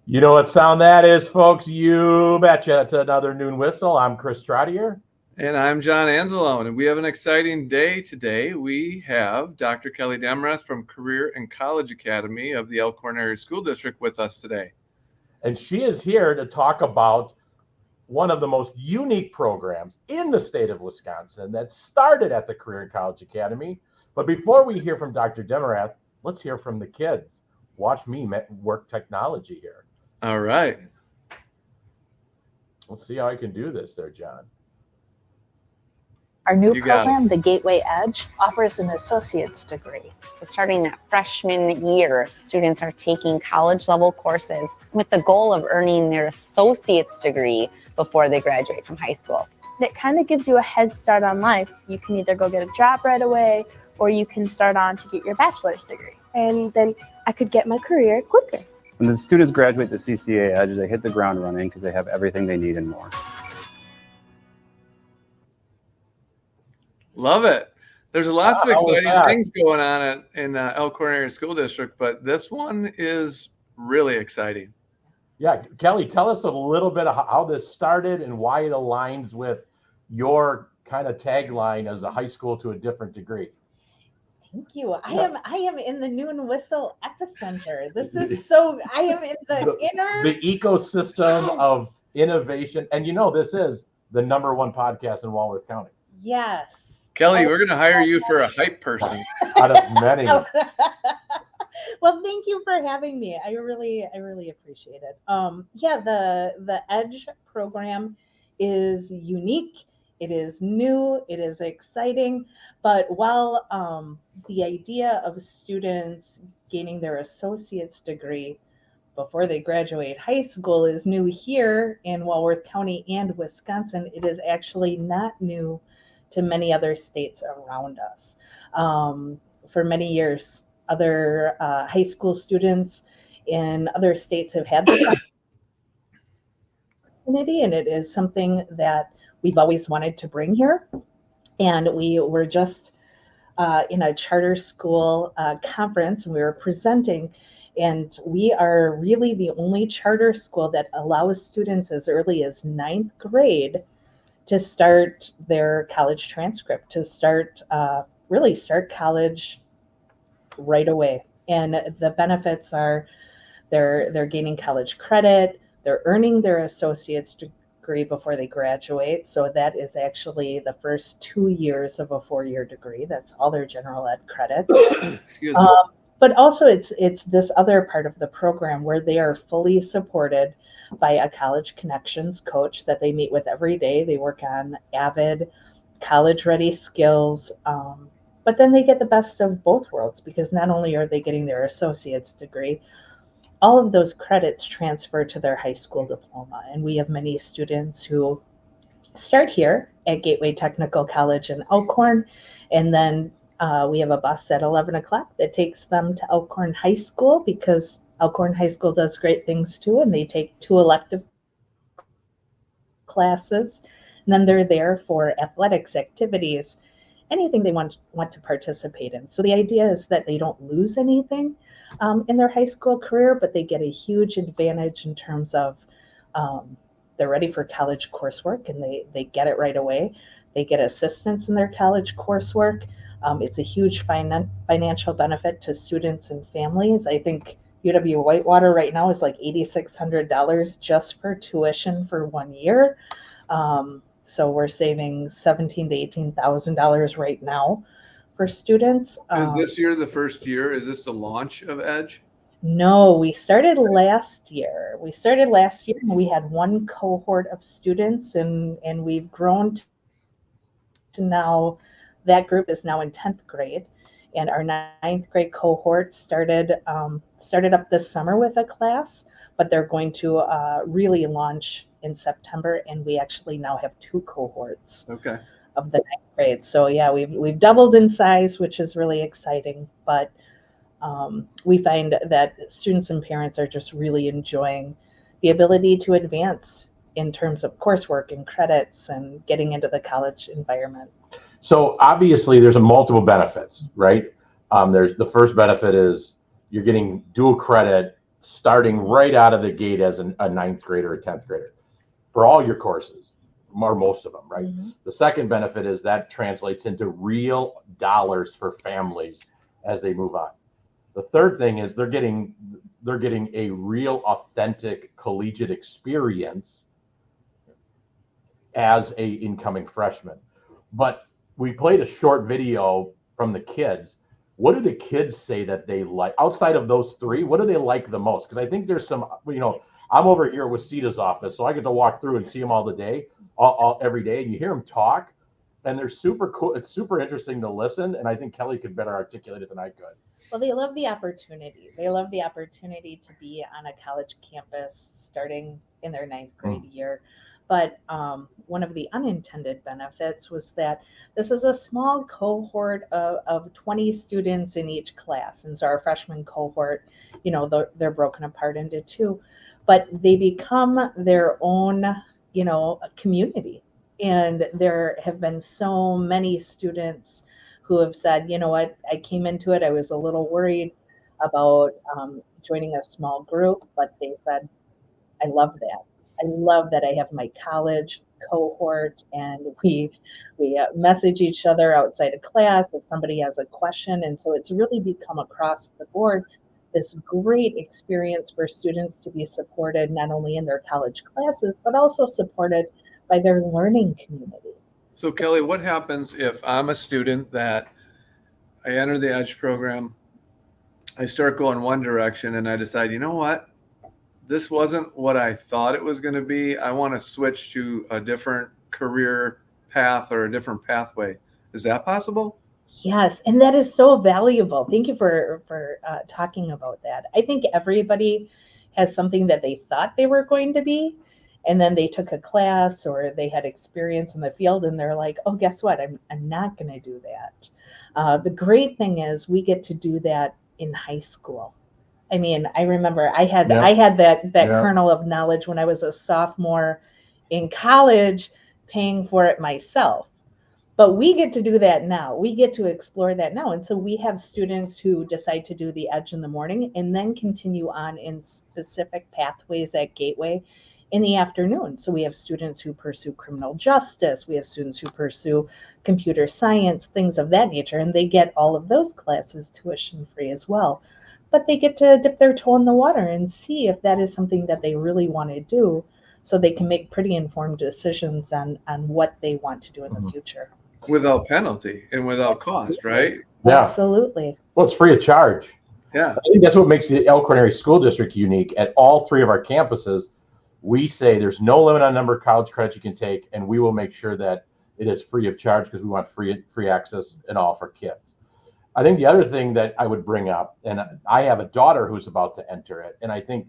You know what sound that is, folks? You betcha. It's another Noon Whistle. I'm Chris Trottier. And I'm John Anzalone, and we have an exciting day today. We have Dr. Kelly Demerath from Career and College Academy of the Elkhorn Area School District with us today. And she is here to talk about one of the most unique programs in the state of Wisconsin that started at the Career and College Academy. But before we hear from Dr. Demerath, let's hear from the kids. Watch me work technology here. All right. Let's see how I can do this there, John. Our new program, the Gateway Edge, offers an associate's degree. So starting that freshman year, students are taking college-level courses with the goal of earning their associate's degree before they graduate from high school. It kind of gives you a head start on life. You can either go get a job right away, or you can start on to get your bachelor's degree. And then I could get my career quicker. When the students graduate the CCA Edge, they hit the ground running because they have everything they need and more. Love it. There's lots of exciting things going on in Elkhorn Area School District, but this one is really exciting. Yeah, Kelly, tell us a little bit of how this started and why it aligns with your kind of tagline as a high school to a different degree. Thank you. I am in the Noon Whistle epicenter. This is so, I am in the ecosystem of innovation. And this is the #1 podcast in Walworth County. Yes. Kelly, we're going to hire you for a hype person. Out of many. Well, thank you for having me. I really appreciate it. The Edge program is unique. It is new. It is exciting. But while the idea of students gaining their associate's degree before they graduate high school is new here in Walworth County and Wisconsin, it is actually not new to many other states around us. For many years, other high school students in other states have had this opportunity, and it is something that we've always wanted to bring here. And we were just in a charter school conference, and we were presenting, and we are really the only charter school that allows students as early as 9th grade to start their college transcript, to start college right away. And the benefits are they're gaining college credit, they're earning their associate's degree before they graduate. So that is actually the first 2 years of a 4-year degree. That's all their general ed credits. But also it's this other part of the program where they are fully supported by a college connections coach that they meet with every day. They work on avid college ready skills, but then they get the best of both worlds, because not only are they getting their associate's degree, all of those credits transfer to their high school diploma. And we have many students who start here at Gateway Technical College in Elkhorn, and then we have a bus at 11 o'clock that takes them to Elkhorn High School, because Elkhorn High School does great things too, and they take 2 elective classes, and then they're there for athletics, activities, anything they want to participate in. So the idea is that they don't lose anything in their high school career, but they get a huge advantage in terms of they're ready for college coursework, and they get it right away. They get assistance in their college coursework. It's a huge financial benefit to students and families. I think UW Whitewater right now is like $8,600 just for tuition for 1 year. So we're saving $17,000 to $18,000 right now for students. Is this year the first year? Is this the launch of Edge? No, we started last year. And we had 1 cohort of students, and we've grown to now, that group is now in 10th grade. And our 9th grade cohort started up this summer with a class, but they're going to really launch in September, and we actually now have 2 cohorts of the 9th grade. So yeah, we've doubled in size, which is really exciting. But we find that students and parents are just really enjoying the ability to advance in terms of coursework and credits and getting into the college environment. So obviously there's multiple benefits, right? There's the first benefit is you're getting dual credit starting right out of the gate as a ninth grader or 10th grader for all your courses, or most of them, right? Mm-hmm. The second benefit is that translates into real dollars for families as they move on. The third thing is they're getting a real authentic collegiate experience as a incoming freshman. But we played a short video from the kids. What do the kids say that they like outside of those three? What do they like the most? Because I think there's some, I'm over here with Sita's office, so I get to walk through and see them all the day, every day, and you hear them talk, and they're super cool. It's super interesting to listen, and I think Kelly could better articulate it than I could. Well, they love the opportunity. They love the opportunity to be on a college campus starting in their ninth grade year. But one of the unintended benefits was that this is a small cohort of 20 students in each class. And so our freshman cohort, they're broken apart into two, but they become their own, community. And there have been so many students who have said, you know what, I came into it, I was a little worried about joining a small group, but they said, I love that. I love that I have my college cohort, and we message each other outside of class if somebody has a question. And so it's really become across the board this great experience for students to be supported not only in their college classes, but also supported by their learning community. So Kelly, what happens if I'm a student that I enter the EDGE program, I start going one direction, and I decide, you know what? This wasn't what I thought it was going to be. I want to switch to a different career path or a different pathway. Is that possible? Yes, and that is so valuable. Thank you for talking about that. I think everybody has something that they thought they were going to be, and then they took a class or they had experience in the field, and they're like, "Oh, guess what? I'm not going to do that." The great thing is we get to do that in high school. I mean, I remember I had that kernel of knowledge when I was a sophomore in college, paying for it myself. But we get to do that now. We get to explore that now. And so we have students who decide to do the EDGE in the morning and then continue on in specific pathways at Gateway in the afternoon. So we have students who pursue criminal justice. We have students who pursue computer science, things of that nature. And they get all of those classes tuition free as well. But they get to dip their toe in the water and see if that is something that they really want to do, so they can make pretty informed decisions on what they want to do in the future. Without penalty and without cost, right? Yeah. Absolutely. Well, it's free of charge. Yeah. I think that's what makes the Elkhorn Area School District unique. At all three of our campuses, we say there's no limit on number of college credits you can take, and we will make sure that it is free of charge because we want free access and all for kids. I think the other thing that I would bring up, and I have a daughter who's about to enter it, and I think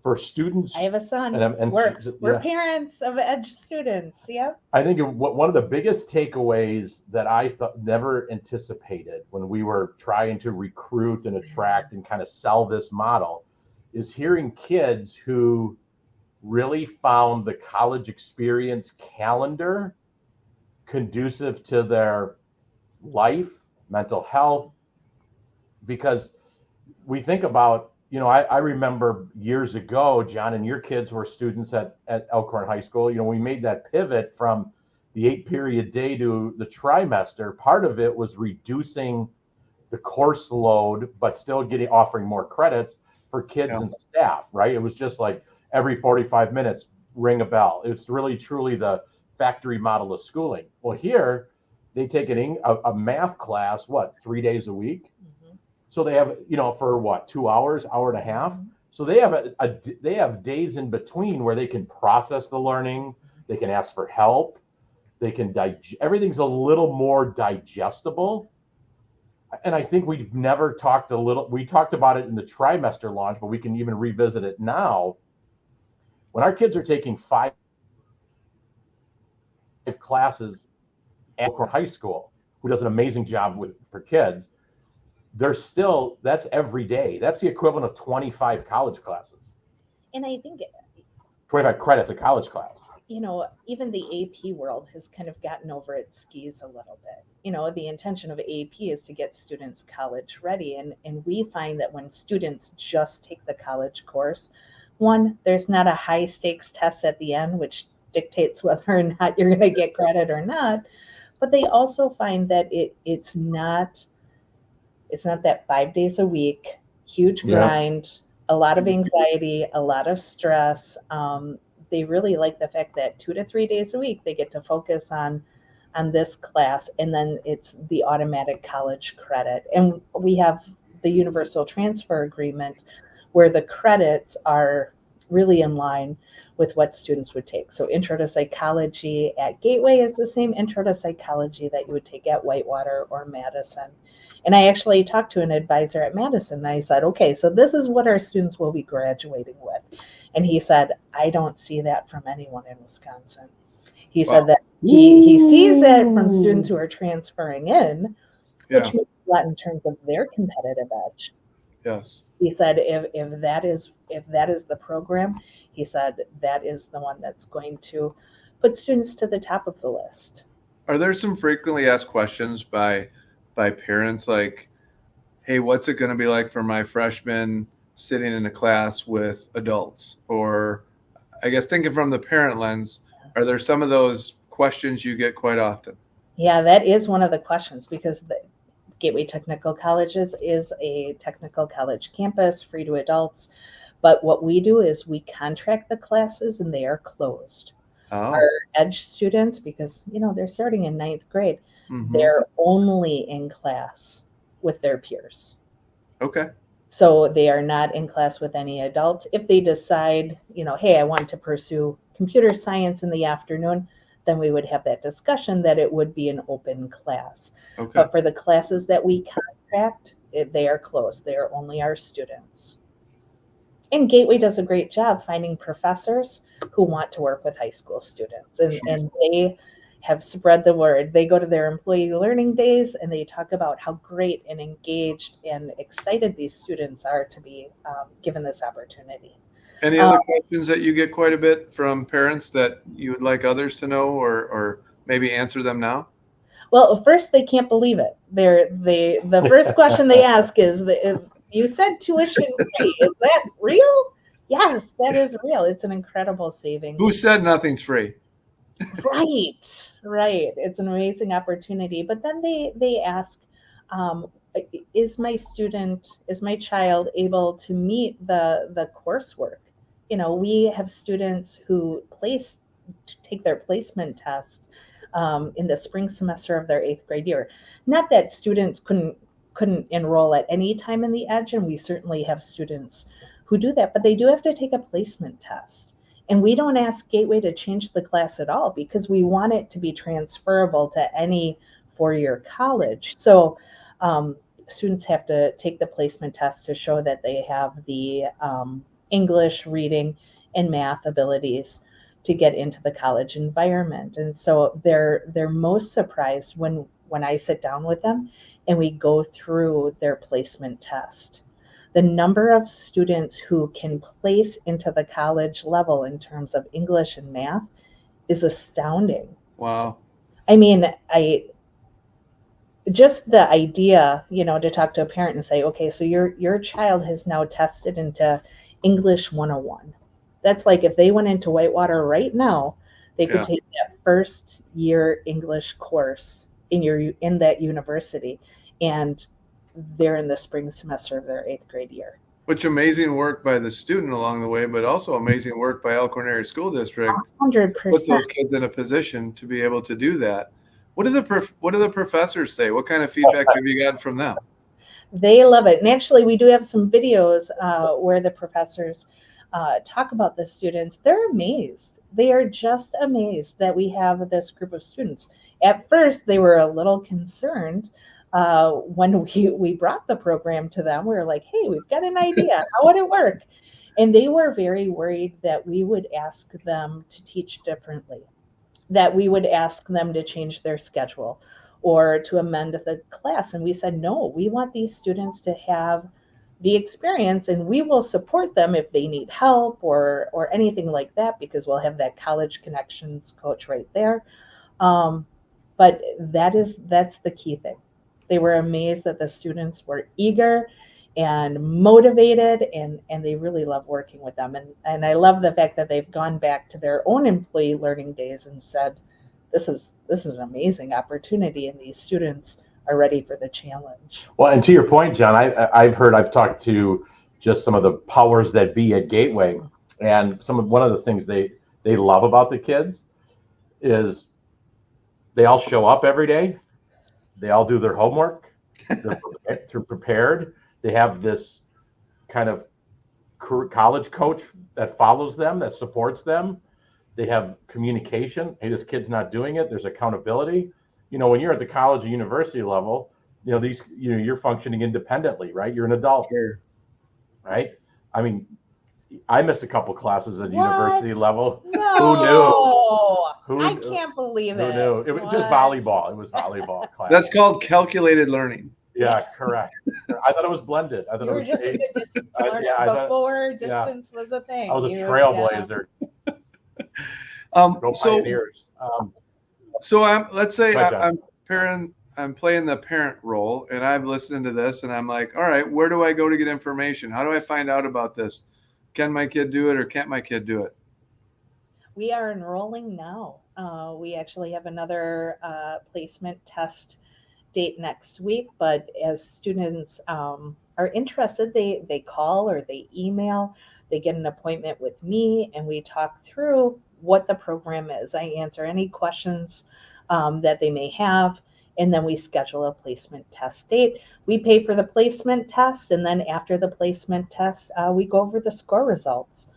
for students, I have a son. and We're parents of EDGE students. Yep. I think one of the biggest takeaways that I never anticipated when we were trying to recruit and attract and kind of sell this model is hearing kids who really found the college experience calendar conducive to their life, mental health, because we think about, I remember years ago, John, and your kids were students at Elkhorn High School. We made that pivot from the 8-period day to the trimester. Part of it was reducing the course load, but still offering more credits for kids and staff, right? It was just like every 45 minutes, ring a bell. It's really, truly the factory model of schooling. Well, here, they take a math class, 3 days a week? Mm-hmm. So they have, for 2 hours, hour and a half. Mm-hmm. So they have they have days in between where they can process the learning. They can ask for help. They can everything's a little more digestible. And I think we've never talked we talked about it in the trimester launch, but we can even revisit it now. When our kids are taking 5 classes at Elkhorn High School, who does an amazing job for kids, that's every day. That's the equivalent of 25 college classes. And I think 25 credits a college class. even the AP world has kind of gotten over its skis a little bit. The intention of AP is to get students college ready. And we find that when students just take the college course, one, there's not a high stakes test at the end, which dictates whether or not you're going to get credit or not. But they also find that it's not that 5 days a week, huge grind, a lot of anxiety, a lot of stress. They really like the fact that 2 to 3 days a week they get to focus on this class, and then it's the automatic college credit. And we have the universal transfer agreement where the credits are really in line with what students would take. So intro to psychology at Gateway is the same intro to psychology that you would take at Whitewater or Madison. And I actually talked to an advisor at Madison, and I said, okay, so this is what our students will be graduating with. And he said, I don't see that from anyone in Wisconsin. He said that he sees it from students who are transferring in, which means a lot in terms of their competitive edge. Yes. He said if that is the program, he said that is the one that's going to put students to the top of the list. Are there some frequently asked questions by parents like, hey, what's it going to be like for my freshman sitting in a class with adults? Or I guess thinking from the parent lens, are there some of those questions you get quite often? Yeah, that is one of the questions, because the Gateway Technical Colleges is a technical college campus, free to adults. But what we do is we contract the classes and they are closed. Our EDGE students, because they're starting in 9th grade, they're only in class with their peers. Okay. So they are not in class with any adults. If they decide, hey, I want to pursue computer science in the afternoon, then we would have that discussion that it would be an open class. Okay. But for the classes that we contract, they are closed. They are only our students. And Gateway does a great job finding professors who want to work with high school students. And they have spread the word. They go to their employee learning days and they talk about how great and engaged and excited these students are to be given this opportunity. Any other questions that you get quite a bit from parents that you would like others to know, or maybe answer them now? Well, first, they can't believe it. The first question they ask is, you said tuition free. Is that real? Yes, that is real. It's an incredible savings. Who said nothing's free? Right. It's an amazing opportunity. But then they ask, is my child able to meet the coursework? We have students who take their placement test in the spring semester of their 8th grade year. Not that students couldn't enroll at any time in the EDGE, and we certainly have students who do that, but they do have to take a placement test. And we don't ask Gateway to change the class at all because we want it to be transferable to any four-year college. So students have to take the placement test to show that they have the English, reading, and math abilities to get into the college environment. And so they're most surprised when I sit down with them and we go through their placement test. The number of students who can place into the college level in terms of English and math is astounding. Wow. I mean, just the idea, to talk to a parent and say, okay, so your child has now tested into English 101. That's like if they went into Whitewater right now, they could take that first year English course in that university, and they're in the spring semester of their 8th grade year. Which amazing work by the student along the way, but also amazing work by Elkhorn Area School District. 100%. Put those kids in a position to be able to do that. What do the professors say? What kind of feedback have you gotten from them? They love it. And actually, we do have some videos where the professors talk about the students. They're amazed. They are just amazed that we have this group of students. At first, they were a little concerned when we brought the program to them. We were like, hey, we've got an idea. How would it work? And they were very worried that we would ask them to teach differently, that we would ask them to change their schedule or to amend the class. And we said, no, we want these students to have the experience, and we will support them if they need help or anything like that, because we'll have that college connections coach right there. But that's the key thing. They were amazed that the students were eager and motivated, and they really love working with them. And I love the fact that they've gone back to their own employee learning days and said, this is an amazing opportunity, and these students are ready for the challenge. Well, and to your point, John, I've talked to just some of the powers that be at Gateway, and one of the things they love about the kids is they all show up every day. They all do their homework. They're prepared. They have this kind of college coach that follows them, that supports them. They have communication. Hey, this kid's not doing it. There's accountability. When you're at the college or university level, you're functioning independently, right? You're an adult, right? I mean, I missed a couple classes at university level. No. Who knew? I can't believe it. Who knew? It was just volleyball. It was volleyball class. That's called calculated learning. Yeah, correct. I thought it was blended. I thought You were just a good distance learner before distance was a thing. I was a trailblazer. Go Pioneers. So let's say I'm playing the parent role, and I'm listening to this, and I'm like, all right, where do I go to get information? How do I find out about this? Can my kid do it, or can't my kid do it? We are enrolling now. We actually have another placement test date next week, but as students are interested, they call or they email, they get an appointment with me, and we talk through what the program is. I answer any questions that they may have, and then we schedule a placement test date. We pay for the placement test, and then after the placement test, we go over the score results.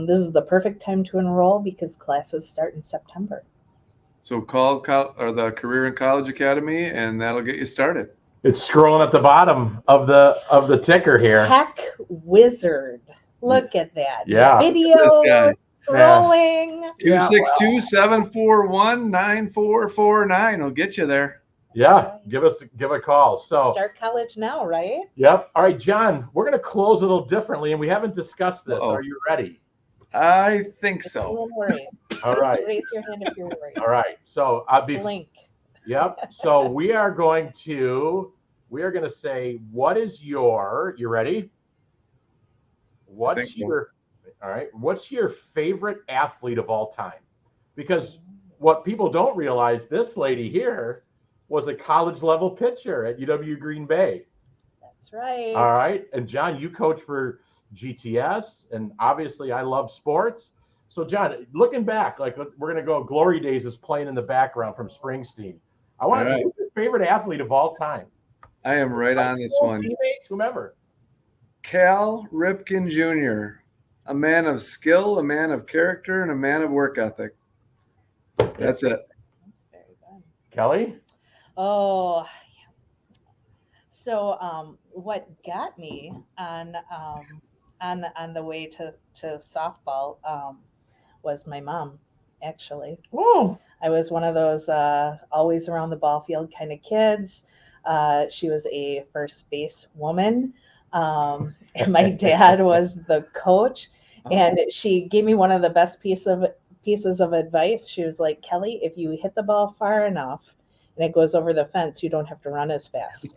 This is the perfect time to enroll because classes start in September. So call the Career and College Academy, and that'll get you started. It's scrolling at the bottom of the ticker here. Tech Wizard. Look at that. Yeah. Video scrolling. 262-741-9449 will get you there. Yeah. Give a call. So start college now, right? Yep. All right, John, we're going to close a little differently, and we haven't discussed this. Are you ready? I think so. Don't worry. All right. Raise your hand if you're worried. All right. So I'll be Blink. Yep. So we are going to say, what is you ready? What's your favorite athlete of all time? Because what people don't realize, this lady here was a college level pitcher at UW Green Bay. That's right. All right. And John, you coach for GTS, and obviously I love sports. So John, looking back, like we're going to go, Glory Days is playing in the background from Springsteen. I want to know your favorite athlete of all time. I am right on this one. Teammates, whomever. Cal Ripken Jr., a man of skill, a man of character, and a man of work ethic. That's it. Very good. Kelly? Oh, so what got me on the way to softball was my mom, actually. Oh. I was one of those always around the ball field kind of kids. She was a first base woman. And my dad was the coach, and she gave me one of the best pieces of advice. She was like, Kelly, if you hit the ball far enough and it goes over the fence, you don't have to run as fast.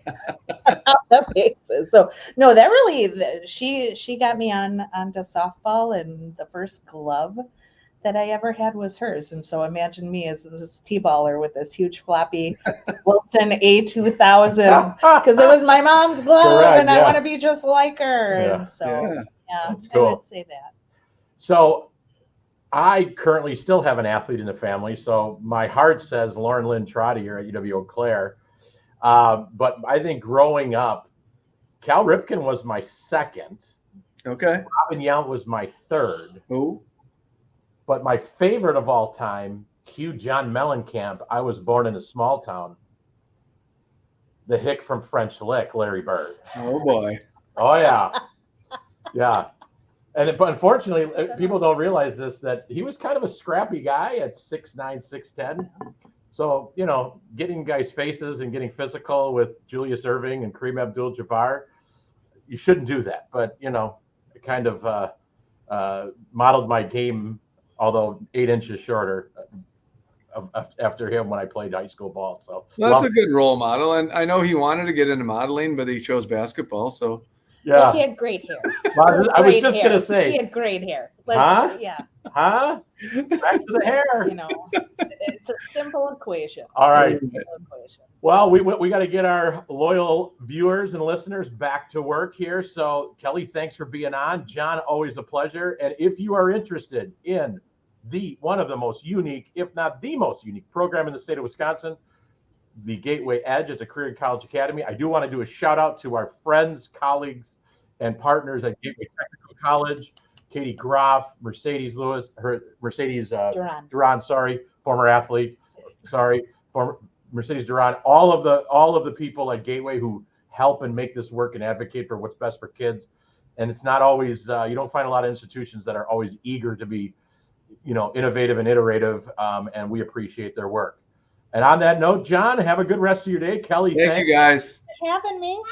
The bases. So no, that really, she got me onto softball, and the first glove that I ever had was hers. And so imagine me as this T-baller with this huge floppy Wilson A2000, because it was my mom's glove. Correct, and I want to be just like her. Yeah, and so that's cool. I would say that. So I currently still have an athlete in the family. So my heart says Lauren Lynn Trottier at UW Eau Claire. But I think growing up, Cal Ripken was my second. Okay. Robin Yount was my third. Who? But my favorite of all time, Q John Mellencamp. I was born in a small town. The hick from French Lick, Larry Bird. Oh, boy. Oh, yeah. Yeah. But unfortunately, people don't realize this, that he was kind of a scrappy guy at 6'9", 6'10". So, getting guys' faces and getting physical with Julius Erving and Kareem Abdul-Jabbar, you shouldn't do that. But I kind of modeled my game, although 8 inches shorter, after him when I played high school ball. So Well, that's a good role model, and I know he wanted to get into modeling, but he chose basketball. So Well, he yeah, had great hair. I was Great just hair. gonna He say, had great hair. Huh? Yeah, huh? Back to the hair. it's a simple equation. All right. Simple equation. Well, we got to get our loyal viewers and listeners back to work here. So, Kelly, thanks for being on. John, always a pleasure. And if you are interested in one of the most unique, if not the most unique program in the state of Wisconsin, the Gateway Edge at the Career and College Academy, I do want to do a shout out to our friends, colleagues, and partners at Gateway Technical College, Katie Groff, Mercedes Lewis, Duran, former athlete, former Mercedes Duran, all of the people at Gateway who help and make this work and advocate for what's best for kids. And it's not always, you don't find a lot of institutions that are always eager to be, innovative and iterative, and we appreciate their work. And on that note, John, have a good rest of your day. Kelly, thank you guys. Having me.